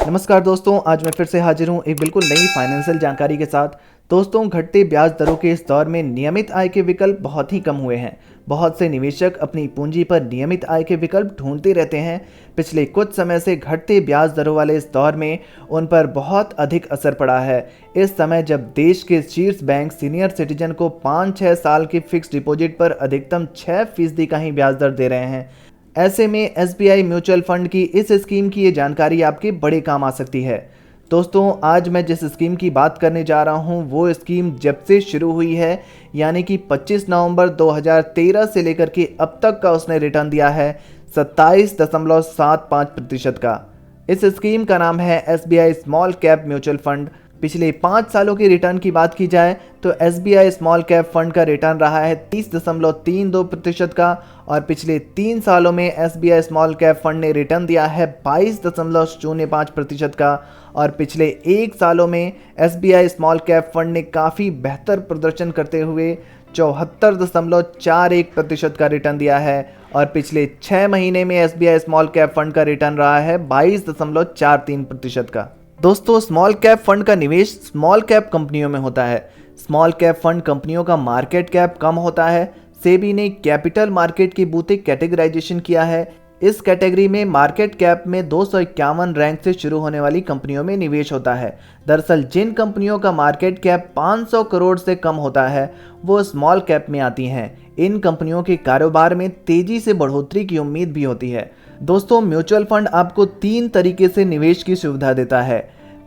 नमस्कार दोस्तों, आज मैं फिर से हाजिर हूँ एक बिल्कुल नई फाइनेंशियल जानकारी के साथ। दोस्तों, घटते ब्याज दरों के इस दौर में नियमित आय के विकल्प बहुत ही कम हुए हैं। बहुत से निवेशक अपनी पूंजी पर नियमित आय के विकल्प ढूंढते रहते हैं। पिछले कुछ समय से घटते ब्याज दरों वाले इस दौर में उन पर बहुत अधिक असर पड़ा है। इस समय जब देश के शीर्ष बैंक सीनियर सिटीजन को 5-6 साल की फिक्स डिपॉजिट पर अधिकतम 6% का ही ब्याज दर दे रहे हैं, ऐसे में एसबीआई म्यूचुअल फंड की इस स्कीम की ये जानकारी आपके बड़े काम आ सकती है। दोस्तों, आज मैं जिस स्कीम की बात करने जा रहा हूँ वो स्कीम जब से शुरू हुई है, यानी कि 25 नवंबर 2013 से लेकर के अब तक का उसने रिटर्न दिया है 27.75% का। इस स्कीम का नाम है SBI small cap mutual fund. पिछले 5 सालों के रिटर्न की बात की जाए तो एसबीआई स्मॉल कैप फंड का रिटर्न रहा है 30.32% का, और पिछले 3 सालों में एसबीआई स्मॉल कैप फंड ने रिटर्न दिया है 22.05% का, और पिछले 1 सालों में एसबीआई स्मॉल कैप फंड ने काफ़ी बेहतर प्रदर्शन करते हुए 74.41% का रिटर्न दिया है, और पिछले 6 महीने में एसबीआई स्मॉल कैप फंड का रिटर्न रहा है 22.43% का। दोस्तों, स्मॉल कैप फंड का निवेश स्मॉल कैप कंपनियों में होता है। स्मॉल कैप फंड कंपनियों का मार्केट कैप कम होता है। सेबी ने कैपिटल मार्केट की बूते कैटेगराइजेशन किया है। इस कैटेगरी में मार्केट कैप में 251 रैंक से शुरू होने वाली कंपनियों में निवेश होता है। दरअसल जिन कंपनियों का मार्केट कैप 500 करोड़ से कम होता है वो स्मॉल कैप में आती हैं। इन कंपनियों के कारोबार में तेजी से बढ़ोतरी की उम्मीद भी होती है। दोस्तों, म्यूचुअल फंड आपको 3 तरीके से निवेश की सुविधा देता है।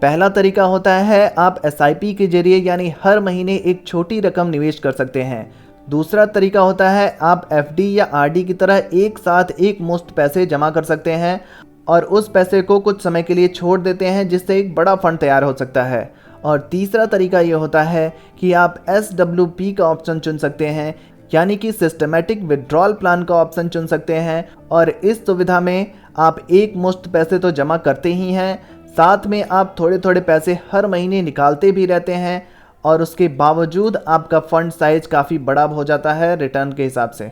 पहला तरीका होता है आप एसआईपी के जरिए यानी हर महीने एक छोटी रकम निवेश कर सकते हैं। दूसरा तरीका होता है आप एफडी या आरडी की तरह एक साथ एक मुश्त पैसे जमा कर सकते हैं और उस पैसे को कुछ समय के लिए छोड़ देते हैं, जिससे एक बड़ा फंड तैयार हो सकता है। और तीसरा तरीका ये होता है कि आप एसडब्ल्यूपी का ऑप्शन चुन सकते हैं, यानी कि सिस्टमैटिक विड्रॉल प्लान का ऑप्शन चुन सकते हैं, और इस सुविधा में आप एक मुश्त पैसे तो जमा करते ही हैं, साथ में आप थोड़े थोड़े पैसे हर महीने निकालते भी रहते हैं, और उसके बावजूद आपका फंड साइज काफ़ी बड़ा हो जाता है रिटर्न के हिसाब से।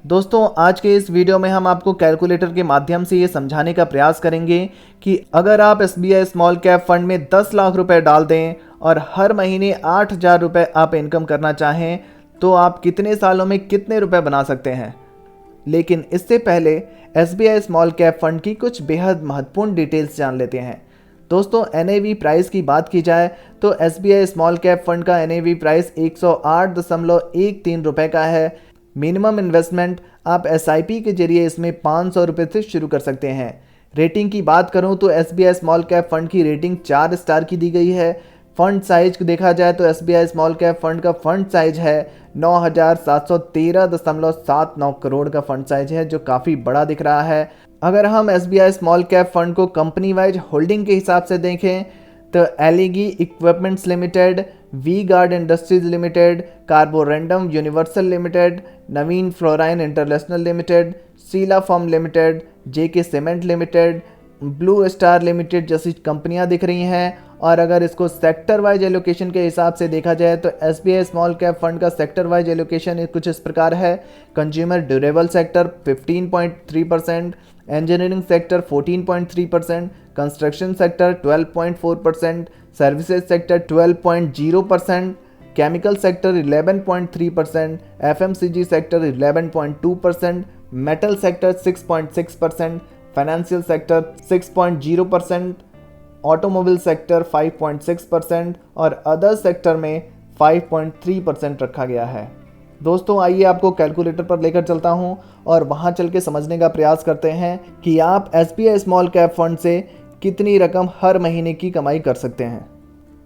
दोस्तों, आज के इस वीडियो में हम आपको कैलकुलेटर के माध्यम से ये समझाने का प्रयास करेंगे कि अगर आप एसबीआई स्मॉल कैप फंड में 10 लाख रुपए डाल दें और हर महीने 8,000 रुपये आप इनकम करना चाहें तो आप कितने सालों में कितने रुपए बना सकते हैं। लेकिन इससे पहले एसबीआई स्मॉल कैप फंड की कुछ बेहद महत्वपूर्ण डिटेल्स जान लेते हैं। दोस्तों, एनएवी प्राइस की बात की जाए तो एसबीआई स्मॉल कैप फंड का एनएवी प्राइस 108.13 रुपये का है। मिनिमम इन्वेस्टमेंट आप एसआईपी के जरिए इसमें 500 रुपये से शुरू कर सकते हैं। रेटिंग की बात करूं तो एसबीआई स्मॉल कैप फंड की रेटिंग 4 स्टार की दी गई है। फंड साइज देखा जाए तो एसबीआई स्मॉल कैप फंड का फंड साइज है 9,713.79 करोड़ का फंड साइज है, जो काफ़ी बड़ा दिख रहा है। अगर हम एसबीआई स्मॉल कैप फंड को कंपनी वाइज होल्डिंग के हिसाब से देखें तो Elgi equipments limited, V guard industries limited, carborundum universal limited, Navin fluorine international limited, Sheela foam limited, JK cement limited, blue star limited जैसी कंपनियां दिख रही हैं। और अगर इसको सेक्टर वाइज एलोकेशन के हिसाब से देखा जाए तो एसबीआई स्मॉल कैप फंड का सेक्टर वाइज एलोकेशन कुछ इस प्रकार है। Consumer durable sector 15.3%, engineering sector 14.3%, construction sector 12.4%, services sector 12.0%, chemical sector 11.3%, FMCG sector 11.2%, metal sector 6.6%, financial sector 6.0%, automobile sector 5.6% और अदर सेक्टर में 5.3% रखा गया है। दोस्तों, आइए आपको कैलकुलेटर पर लेकर चलता हूं और वहां चल के समझने का प्रयास करते हैं कि आप एसबीआई स्मॉल कैप फंड से कितनी रकम हर महीने की कमाई कर सकते हैं।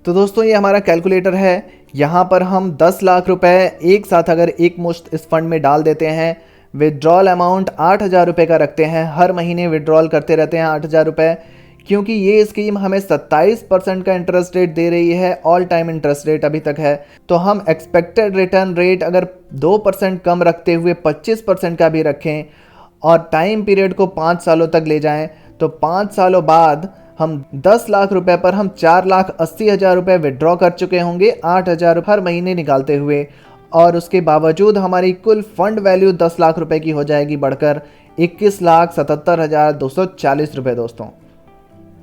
तो दोस्तों, ये हमारा कैलकुलेटर है। यहाँ पर हम 10 लाख रुपए एक साथ अगर एक मुश्त इस फंड में डाल देते हैं, विड्रॉल अमाउंट 8,000 रुपये का रखते हैं, हर महीने विड्रॉल करते रहते हैं 8,000 रुपये, क्योंकि ये स्कीम हमें 27% का इंटरेस्ट रेट दे रही है। ऑल टाइम इंटरेस्ट रेट अभी तक है, तो हम एक्सपेक्टेड रिटर्न रेट अगर 2% कम रखते हुए 25% का भी रखें और टाइम पीरियड को 5 सालों तक ले जाएं तो 5 सालों बाद हम 10 लाख रुपए पर हम 4,80,000 रुपये विड्रॉ कर चुके होंगे 8,000 हर महीने निकालते हुए, और उसके बावजूद हमारी कुल फंड वैल्यू 10 लाख रुपए की हो जाएगी बढ़कर 21,77,240 रुपये। दोस्तों,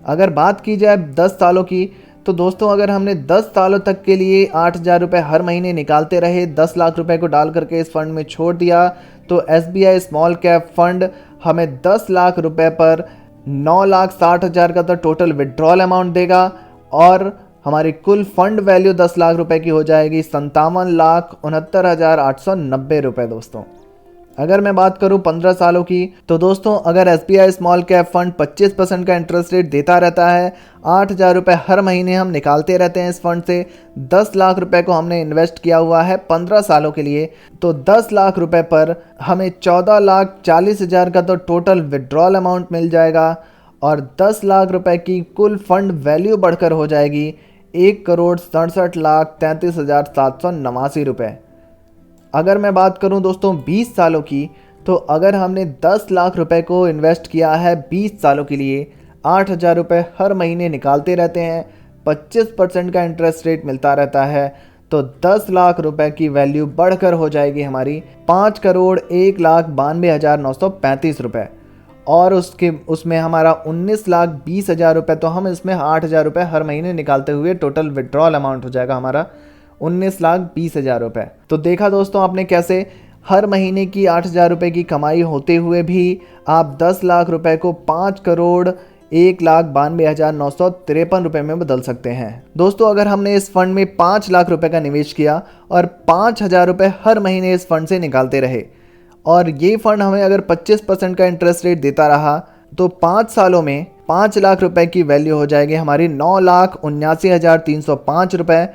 अगर बात की जाए 10 सालों की, तो दोस्तों अगर हमने 10 सालों तक के लिए 8,000 रुपये हर महीने निकालते रहे, 10 लाख रुपए को डाल करके इस फंड में छोड़ दिया, तो SBI स्मॉल कैप फंड हमें 10 लाख रुपए पर 9,60,000 का तो टोटल विड्रॉल अमाउंट देगा और हमारी कुल फंड वैल्यू 10 लाख रुपए की हो जाएगी 57,69,890 रुपये दोस्तों। अगर मैं बात करूं 15 सालों की, तो दोस्तों अगर SBI स्मॉल कैप फंड 25% का इंटरेस्ट रेट देता रहता है, 8,000 रुपये हर महीने हम निकालते रहते हैं इस फंड से, 10 लाख रुपए को हमने इन्वेस्ट किया हुआ है 15 सालों के लिए, तो 10 लाख रुपए पर हमें 14,40,000 का तो टोटल विड्रॉल अमाउंट मिल जाएगा और 10 लाख रुपए की कुल फंड वैल्यू बढ़कर हो जाएगी 1,67,33,789 रुपये। अगर मैं बात करूं दोस्तों 20 सालों की, तो अगर हमने 10 लाख रुपए को इन्वेस्ट किया है 20 सालों के लिए, 8,000 रुपये हर महीने निकालते रहते हैं, 25% का इंटरेस्ट रेट मिलता रहता है, तो 10 लाख रुपए की वैल्यू बढ़कर हो जाएगी हमारी 5,01,92,935 रुपये और उसमें हमारा 19,20,000 रुपये, तो हम इसमें 8,000 रुपये हर महीने निकालते हुए टोटल विड्रॉल अमाउंट हो जाएगा हमारा 19,20,000 रुपये। तो देखा दोस्तों आपने कैसे हर महीने की 8,000 रुपये की कमाई होते हुए भी आप 10 लाख रुपए को 5,01,92,953 रुपये में बदल सकते हैं। दोस्तों अगर हमने इस फंड में 5 लाख रुपए का निवेश किया और 5,000 रुपये हर महीने इस फंड से निकालते रहे और ये फंड हमें अगर 25% का इंटरेस्ट रेट देता रहा, तो 5 सालों में 5 लाख रुपए की वैल्यू हो जाएगी हमारी 9,79,305 रुपये,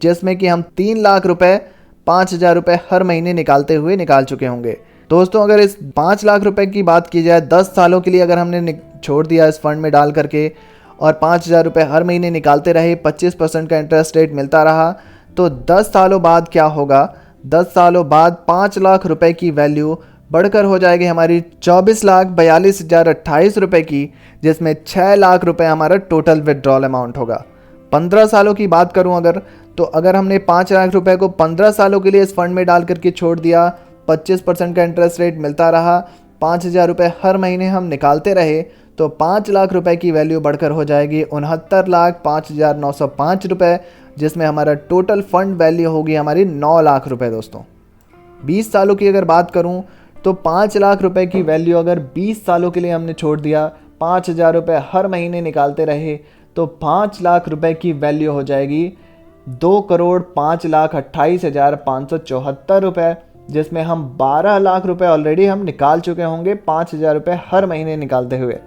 जिसमें कि हम 3 लाख रुपए 5,000 रुपये हर महीने निकालते हुए निकाल चुके होंगे। दोस्तों अगर इस 5 लाख रुपए की बात की जाए, 10 सालों के लिए अगर हमने छोड़ दिया इस फंड में डाल करके और 5,000 रुपये हर महीने निकालते रहे, 25% का इंटरेस्ट रेट मिलता रहा, तो 10 सालों बाद क्या होगा, 10 सालों बाद 5 लाख रुपए की वैल्यू बढ़कर हो जाएगी हमारी 24,42,028 रुपये की, जिसमें 6 लाख रुपए हमारा टोटल विड्रॉल अमाउंट होगा। 15 सालों की बात करूं अगर, तो अगर हमने 5 लाख रुपए को 15 सालों के लिए इस फंड में डाल करके छोड़ दिया, 25% का इंटरेस्ट रेट मिलता रहा, 5,000 रुपये हर महीने हम निकालते रहे, तो 5 लाख रुपए की वैल्यू बढ़कर हो जाएगी 69,05,905 रुपये, जिसमें हमारा टोटल फंड वैल्यू होगी हमारी 9 लाख रुपए दोस्तों। 20 सालों की अगर बात करूं, तो 5 लाख रुपए की वैल्यू अगर 20 सालों के लिए हमने छोड़ दिया, 5,000 रुपये हर महीने निकालते रहे, तो 5 लाख रुपए की वैल्यू हो जाएगी 2,05,28,574 रुपये, जिसमें हम 12 लाख रुपए ऑलरेडी हम निकाल चुके होंगे 5,000 रुपये हर महीने निकालते हुए।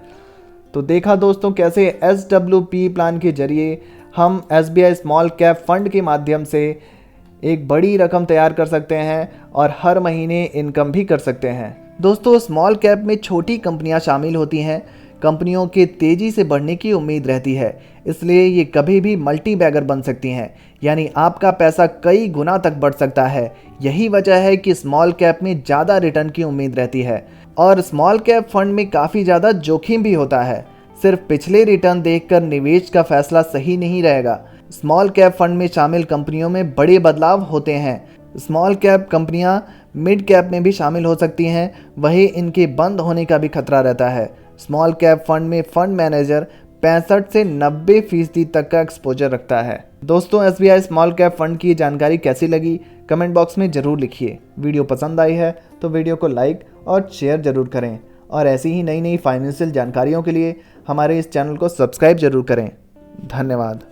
तो देखा दोस्तों कैसे SWP प्लान के जरिए हम SBI स्मॉल कैप फंड के माध्यम से एक बड़ी रकम तैयार कर सकते हैं और हर महीने इनकम भी कर सकते हैं। दोस्तों स्मॉल कैप में छोटी कंपनियां शामिल होती हैं, कंपनियों के तेज़ी से बढ़ने की उम्मीद रहती है, इसलिए ये कभी भी मल्टी बैगर बन सकती हैं, यानी आपका पैसा कई गुना तक बढ़ सकता है। यही वजह है कि स्मॉल कैप में ज़्यादा रिटर्न की उम्मीद रहती है और स्मॉल कैप फंड में काफ़ी ज़्यादा जोखिम भी होता है। सिर्फ पिछले रिटर्न देखकर निवेश का फैसला सही नहीं रहेगा। स्मॉल कैप फंड में शामिल कंपनियों में बड़े बदलाव होते हैं। स्मॉल कैप कंपनियां मिड कैप में भी शामिल हो सकती हैं, वहीं इनके बंद होने का भी खतरा रहता है। स्मॉल कैप फंड में फंड मैनेजर 65 से 90% तक का एक्सपोजर रखता है। दोस्तों SBI स्मॉल कैप फंड की जानकारी कैसी लगी कमेंट बॉक्स में ज़रूर लिखिए। वीडियो पसंद आई है तो वीडियो को लाइक और शेयर ज़रूर करें और ऐसी ही नई नई फाइनेंशियल जानकारियों के लिए हमारे इस चैनल को सब्सक्राइब ज़रूर करें। धन्यवाद।